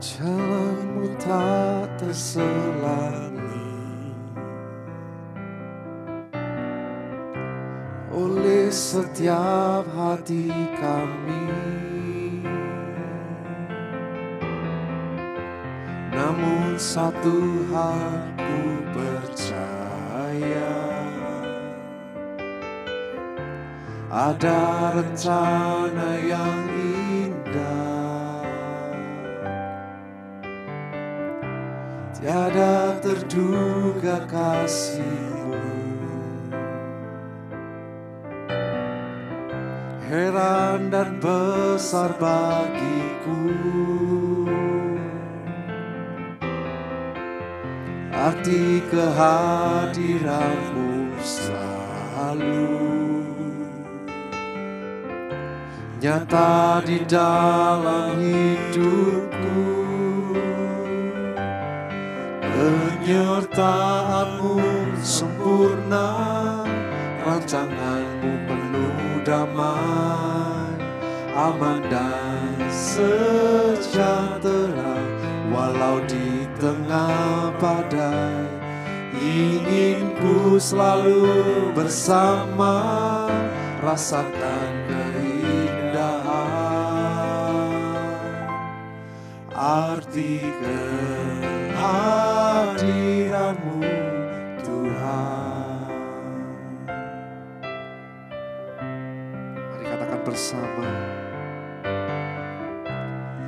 Jalanmu tak terselangi oleh setiap hati kami. Namun satu hal ku percaya, ada rencana yang indah, tiada terduga kasih-Mu. Heran dan besar bagiku arti kehadiran-Mu selalu nyata di dalam hidupku. Penyertaan-Mu sempurna, rancangan-Mu penuh damai, aman dan sejahtera. Walau di tengah badai, ingin ku selalu bersama, rasakan keindahan arti kehadiran-Mu Tuhan. Mari katakan bersama.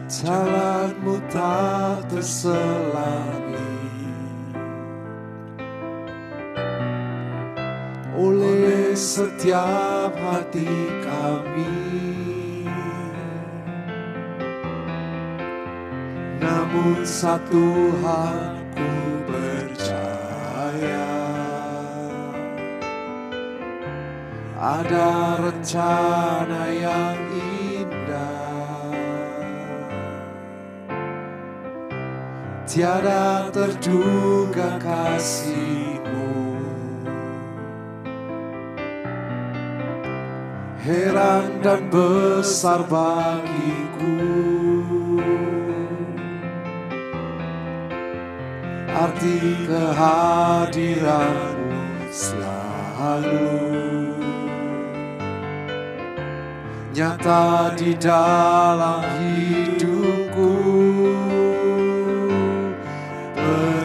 Jalan-Mu tak terselangi oleh setiap hati kami. Namun satu hal ku percaya, ada rencana yang indah, tiada terduga kasih-Mu. Heran dan besar bagiku arti kehadiran-Mu selalu nyata di dalam hidupku.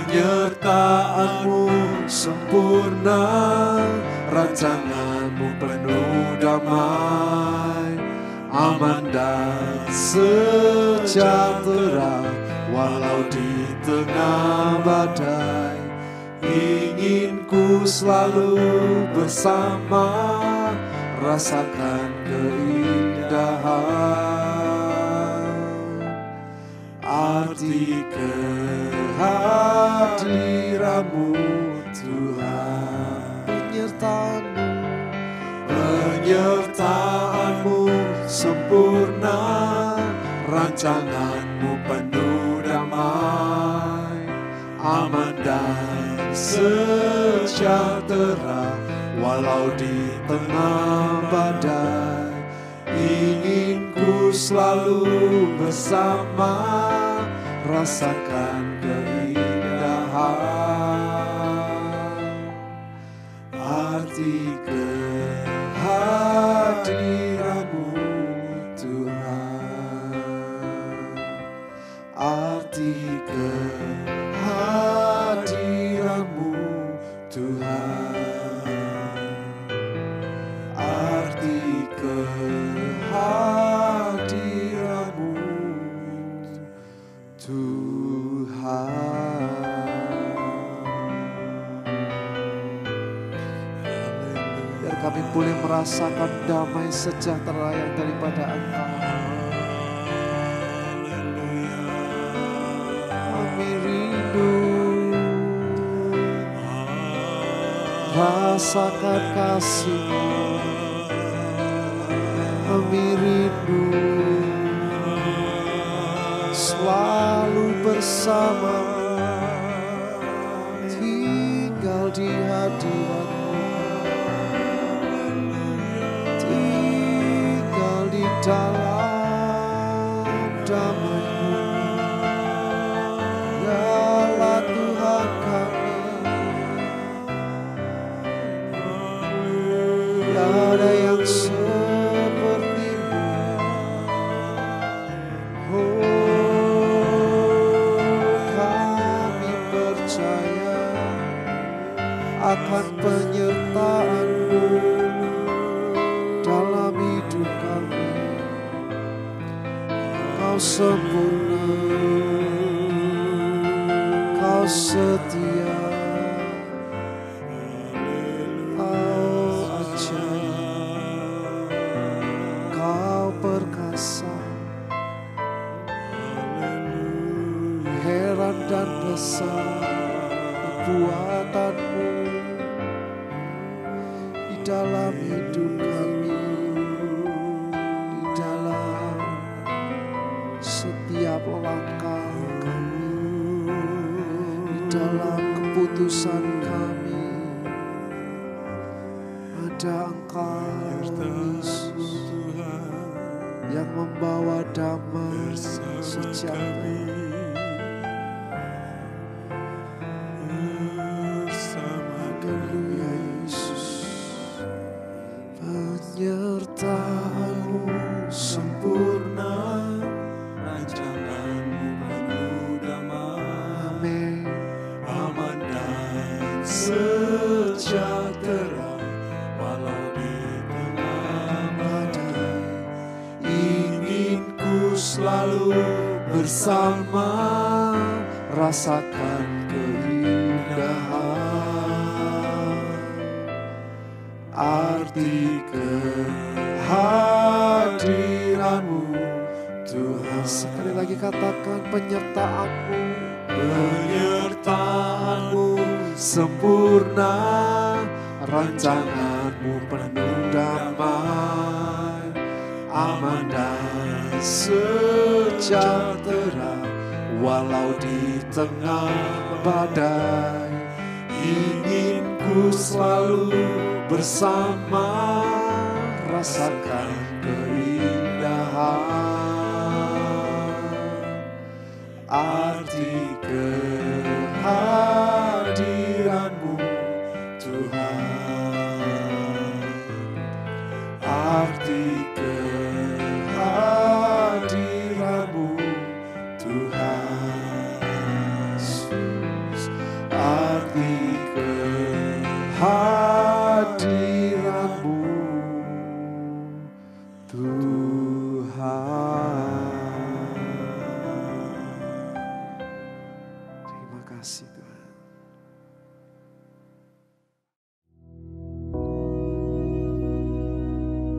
Penyertaan-Mu sempurna, rancangan-Mu penuh damai, aman dan sejahtera. Walau di tengah badai, ingin ku selalu bersama, rasakan keindahan arti kehadiran-Mu Tuhan. Penyertaan-Mu sempurna, rancangan-Mu penuh damai, aman dan sejahtera. Walau di tengah badai, ingin ku selalu bersama, rasakan keindahan arti kehadiran-Mu Tuhan. Arti kehadiran-Mu Tuhan. Arti kehadiran-Mu Tuhan. Biar kami boleh merasakan damai sejahtera yang daripada Engkau. Kami rindu rasakan kasih-Mu. Kami rindu selalu bersama, tinggal di hadirat-Mu. dalam damai-Mu. Dialah Tuhan kami, tiada yang seperti-Mu. Kami percaya akan penyertaan-Mu dalam hidup kami. Kau sempurna, Kau setia, Kau ajaib, Kau perkasa. Heran dan besar perbuatan-Mu di dalam hidup kami, di dalam setiap langkah kami, di dalam keputusan kami. Ada Engkau, Yesus, yang membawa damai sejahtera. Haleluya Yesus. Penyertaan-Mu sempurna, rancangan-Mu penuh damai. amin. Aman dan sejahtera walau di tengah badai. Ingin ku selalu bersama, Rasakan keindahan, arti kehadiran-Mu Tuhan. sekali lagi katakan penyertaan-Mu. Penyertaan-Mu sempurna, rancangan-Mu penuh damai. Aman dan sejahtera walau di tengah badai. Ingin ku selalu bersama, rasakan keindahan, arti kehadiran-Mu Tuhan. Arti kehadiran-Mu Tuhan. Arti kehadiran-Mu Tuhan. Terima kasih Tuhan.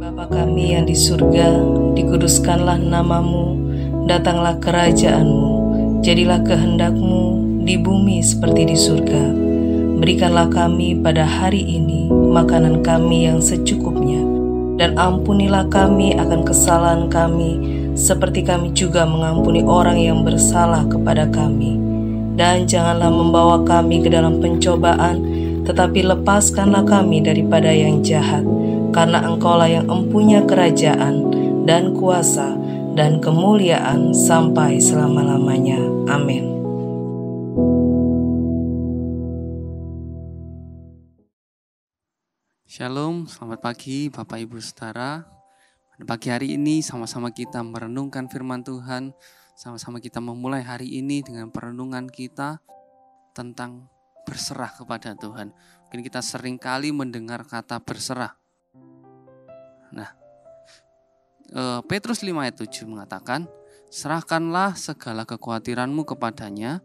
Bapa kami yang di surga, dikuduskanlah nama-Mu, datanglah kerajaan-Mu, jadilah kehendak-Mu di bumi seperti di surga. Berikanlah kami pada hari ini makanan kami yang secukupnya, dan ampunilah kami akan kesalahan kami, seperti kami juga mengampuni orang yang bersalah kepada kami. Dan janganlah membawa kami ke dalam pencobaan, tetapi lepaskanlah kami daripada yang jahat. Karena Engkaulah yang empunya kerajaan dan kuasa dan kemuliaan sampai selama-lamanya. Amin. Shalom, selamat pagi Bapak Ibu Saudara. Pada pagi hari ini sama-sama kita merenungkan firman Tuhan. Sama-sama kita memulai hari ini dengan perenungan kita tentang berserah kepada Tuhan. Mungkin kita sering kali mendengar kata berserah. Nah, Petrus 5 ayat 7 mengatakan, serahkanlah segala kekhawatiranmu kepadanya,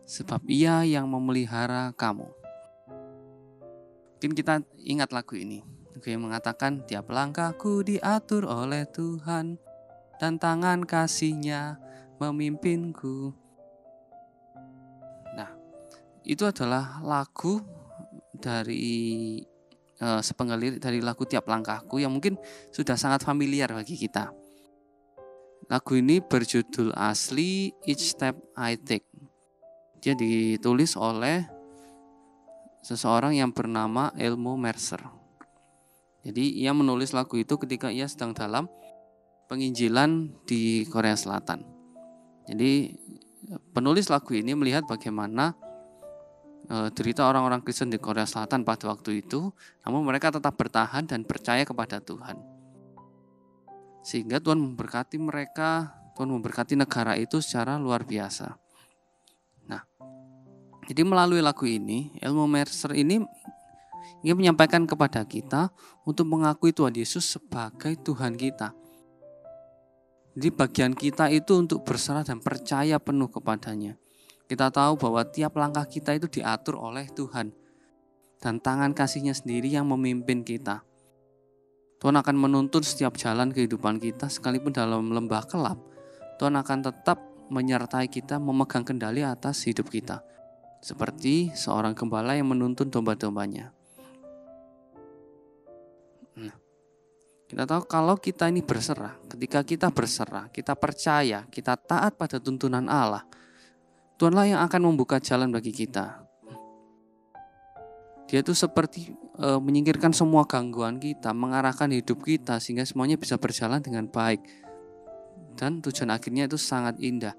sebab ia yang memelihara kamu. Mungkin kita ingat lagu ini. Lagu yang mengatakan, tiap langkahku diatur oleh Tuhan, dan tangan kasih-Nya memimpinku. Nah, itu adalah lagu dari sepenggal lirik dari lagu Tiap Langkahku yang mungkin sudah sangat familiar bagi kita. Lagu ini berjudul asli Each Step I Take. Dia ditulis oleh seseorang yang bernama Elmo Mercer. Jadi ia menulis lagu itu ketika ia sedang dalam penginjilan di Korea Selatan. Jadi penulis lagu ini melihat bagaimana derita orang-orang Kristen di Korea Selatan pada waktu itu, namun mereka tetap bertahan dan percaya kepada Tuhan. Sehingga Tuhan memberkati mereka, Tuhan memberkati negara itu secara luar biasa. Nah, jadi melalui lagu ini, Elmo Mercer ini ingin menyampaikan kepada kita untuk mengakui Tuhan Yesus sebagai Tuhan kita. Jadi bagian kita itu untuk berserah dan percaya penuh kepadanya. Kita tahu bahwa tiap langkah kita itu diatur oleh Tuhan. Dan tangan kasih-Nya sendiri yang memimpin kita. Tuhan akan menuntun setiap jalan kehidupan kita, sekalipun dalam lembah gelap. Tuhan akan tetap menyertai kita, memegang kendali atas hidup kita. Seperti seorang gembala yang menuntun domba-dombanya. Nah, kita tahu kalau kita ini berserah, ketika kita berserah, kita percaya, kita taat pada tuntunan Allah, Tuhanlah yang akan membuka jalan bagi kita. Dia itu seperti menyingkirkan semua gangguan kita, mengarahkan hidup kita sehingga semuanya bisa berjalan dengan baik. Dan tujuan akhirnya itu sangat indah.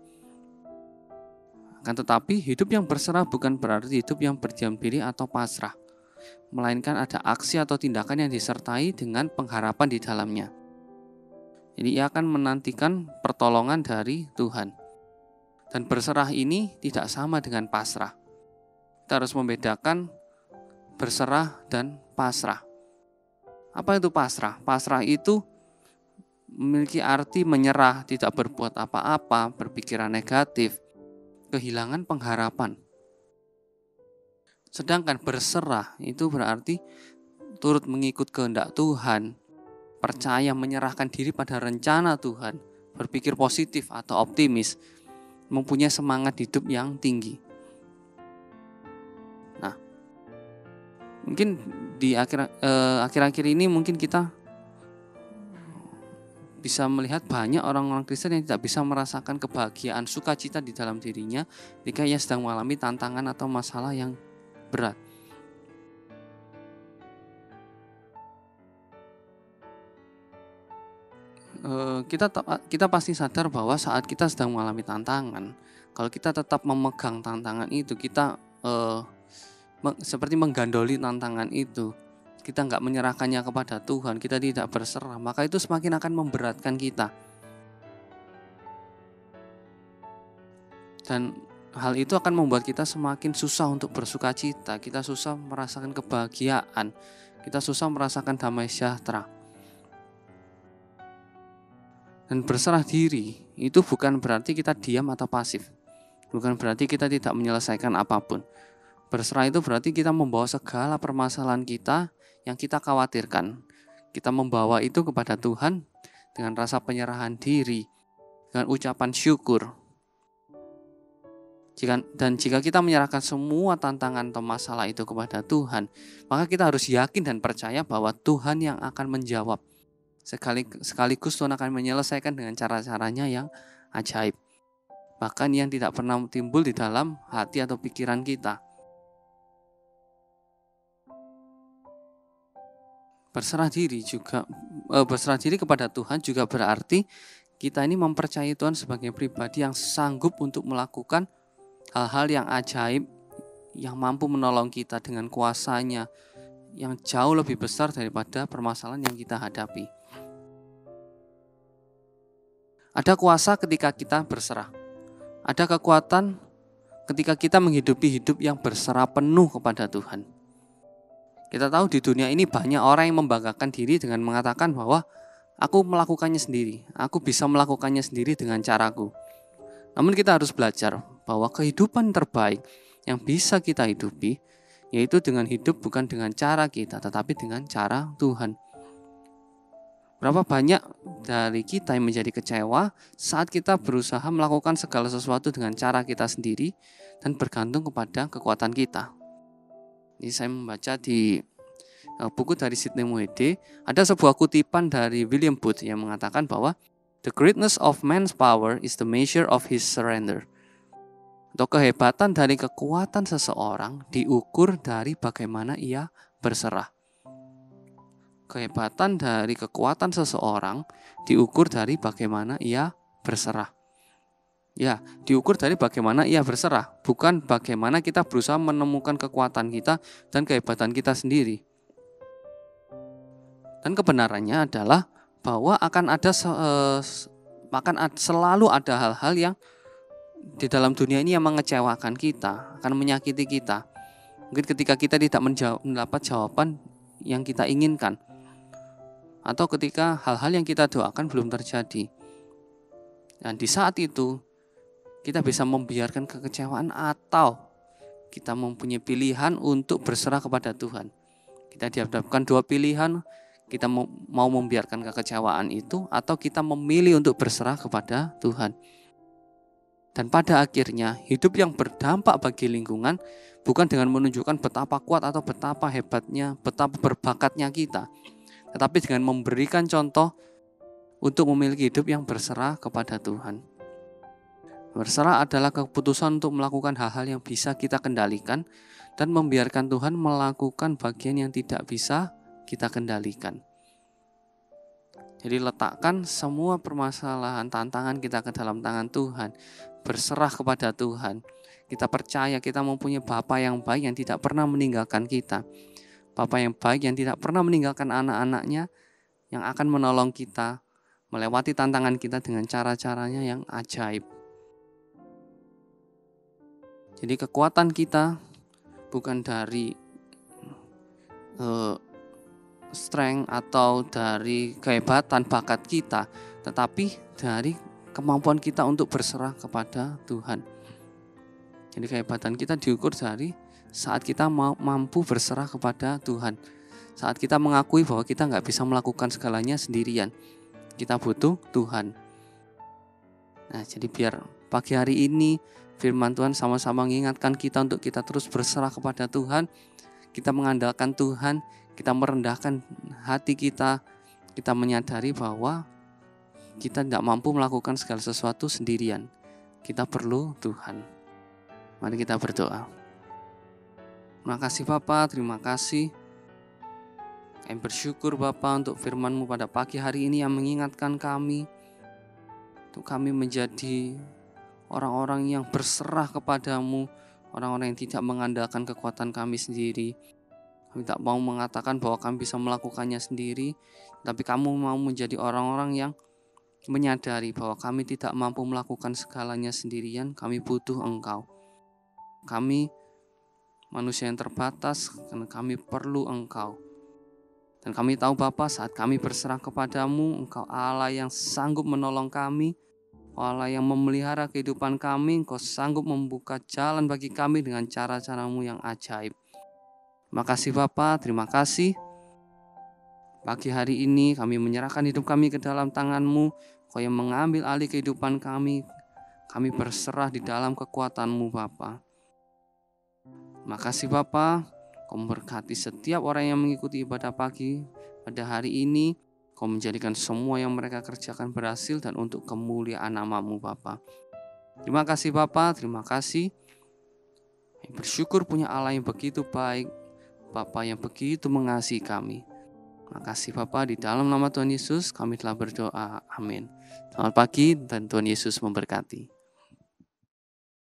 Akan tetapi hidup yang berserah bukan berarti hidup yang berdiam diri atau pasrah, melainkan ada aksi atau tindakan yang disertai dengan pengharapan di dalamnya. Jadi ia akan menantikan pertolongan dari Tuhan. Dan berserah ini tidak sama dengan pasrah. Kita harus membedakan berserah dan pasrah. Apa itu pasrah? Pasrah itu memiliki arti menyerah, tidak berbuat apa-apa, berpikiran negatif, kehilangan pengharapan. Sedangkan berserah itu berarti turut mengikut kehendak Tuhan, percaya menyerahkan diri pada rencana Tuhan, berpikir positif atau optimis, mempunyai semangat hidup yang tinggi. Nah, mungkin di akhir-akhir ini mungkin kita bisa melihat banyak orang-orang Kristen yang tidak bisa merasakan kebahagiaan, sukacita di dalam dirinya ketika ia sedang mengalami tantangan atau masalah yang berat. Kita pasti sadar bahwa saat kita sedang mengalami tantangan, kalau kita tetap memegang tantangan itu, kita seperti menggandoli tantangan itu, kita nggak menyerahkannya kepada Tuhan, kita tidak berserah, maka itu semakin akan memberatkan kita. Dan hal itu akan membuat kita semakin susah untuk bersukacita, kita susah merasakan kebahagiaan, kita susah merasakan damai sejahtera. Dan berserah diri itu bukan berarti kita diam atau pasif. Bukan berarti kita tidak menyelesaikan apapun. Berserah itu berarti kita membawa segala permasalahan kita yang kita khawatirkan. Kita membawa itu kepada Tuhan dengan rasa penyerahan diri, dengan ucapan syukur. Jika kita menyerahkan semua tantangan atau masalah itu kepada Tuhan, maka kita harus yakin dan percaya bahwa Tuhan yang akan menjawab. Sekaligus Tuhan akan menyelesaikan dengan cara-caranya yang ajaib, bahkan yang tidak pernah timbul di dalam hati atau pikiran kita. Berserah diri kepada Tuhan juga berarti kita ini mempercayai Tuhan sebagai pribadi yang sanggup untuk melakukan hal-hal yang ajaib, yang mampu menolong kita dengan kuasa-Nya yang jauh lebih besar daripada permasalahan yang kita hadapi. Ada kuasa ketika kita berserah. Ada kekuatan ketika kita menghidupi hidup yang berserah penuh kepada Tuhan. Kita tahu di dunia ini banyak orang yang membanggakan diri dengan mengatakan bahwa aku melakukannya sendiri, aku bisa melakukannya sendiri dengan caraku. Namun kita harus belajar bahwa kehidupan terbaik yang bisa kita hidupi yaitu dengan hidup bukan dengan cara kita, tetapi dengan cara Tuhan. Berapa banyak dari kita yang menjadi kecewa saat kita berusaha melakukan segala sesuatu dengan cara kita sendiri dan bergantung kepada kekuatan kita. Ini saya membaca di buku dari Sidney Moede, ada sebuah kutipan dari William Booth yang mengatakan bahwa the greatness of man's power is the measure of his surrender. Atau kehebatan dari kekuatan seseorang diukur dari bagaimana ia berserah. kehebatan dari kekuatan seseorang diukur dari bagaimana ia berserah. Ya, diukur dari bagaimana ia berserah, bukan bagaimana kita berusaha menemukan kekuatan kita dan kehebatan kita sendiri. Dan kebenarannya adalah bahwa selalu ada hal-hal yang di dalam dunia ini yang mengecewakan kita, akan menyakiti kita. Mungkin ketika kita tidak mendapat jawaban yang kita inginkan, atau ketika hal-hal yang kita doakan belum terjadi. Dan di saat itu kita bisa membiarkan kekecewaan atau kita mempunyai pilihan untuk berserah kepada Tuhan. Kita dihadapkan dua pilihan, kita mau membiarkan kekecewaan itu atau kita memilih untuk berserah kepada Tuhan. Dan pada akhirnya hidup yang berdampak bagi lingkungan bukan dengan menunjukkan betapa kuat atau betapa hebatnya, betapa berbakatnya kita, tetapi dengan memberikan contoh untuk memiliki hidup yang berserah kepada Tuhan. Berserah adalah keputusan untuk melakukan hal-hal yang bisa kita kendalikan dan membiarkan Tuhan melakukan bagian yang tidak bisa kita kendalikan. Jadi letakkan semua permasalahan, tantangan kita ke dalam tangan Tuhan. Berserah kepada Tuhan. Kita percaya kita mempunyai Bapa yang baik yang tidak pernah meninggalkan kita. Bapa yang baik yang tidak pernah meninggalkan anak-anaknya, yang akan menolong kita melewati tantangan kita dengan cara-caranya yang ajaib. Jadi kekuatan kita bukan dari strength atau dari kehebatan bakat kita, tetapi dari kemampuan kita untuk berserah kepada Tuhan. Jadi kehebatan kita diukur dari saat kita mampu berserah kepada Tuhan. Saat kita mengakui bahwa kita nggak bisa melakukan segalanya sendirian. Kita butuh Tuhan. Nah, jadi biar pagi hari ini firman Tuhan sama-sama mengingatkan kita untuk kita terus berserah kepada Tuhan. Kita mengandalkan Tuhan, kita merendahkan hati kita menyadari bahwa kita tidak mampu melakukan segala sesuatu sendirian. Kita perlu Tuhan. Mari kita berdoa. Terima kasih Bapa, terima kasih. Kami bersyukur Bapa untuk firman-Mu pada pagi hari ini yang mengingatkan kami untuk kami menjadi orang-orang yang berserah kepadamu, orang-orang yang tidak mengandalkan kekuatan kami sendiri. Kami tak mau mengatakan bahwa kami bisa melakukannya sendiri, tapi kamu mau menjadi orang-orang yang menyadari bahwa kami tidak mampu melakukan segalanya sendirian, kami butuh Engkau. Kami manusia yang terbatas, karena kami perlu Engkau. Dan kami tahu Bapa, saat kami berserah kepadamu, Engkau Allah yang sanggup menolong kami, Allah yang memelihara kehidupan kami, Engkau sanggup membuka jalan bagi kami dengan cara-caramu yang ajaib. Terima kasih Bapa, terima kasih. Pagi hari ini kami menyerahkan hidup kami ke dalam tangan-Mu, Kau yang mengambil alih kehidupan kami. Kami berserah di dalam kekuatan-Mu Bapa. Terima kasih Bapa, Kau memberkati setiap orang yang mengikuti ibadah pagi pada hari ini. Kau menjadikan semua yang mereka kerjakan berhasil dan untuk kemuliaan nama-Mu Bapa. Terima kasih Bapa, terima kasih. Bersyukur punya Allah yang begitu baik, Bapa yang begitu mengasihi kami. Terima kasih Bapa, di dalam nama Tuhan Yesus kami telah berdoa. Amin. Selamat pagi dan Tuhan Yesus memberkati.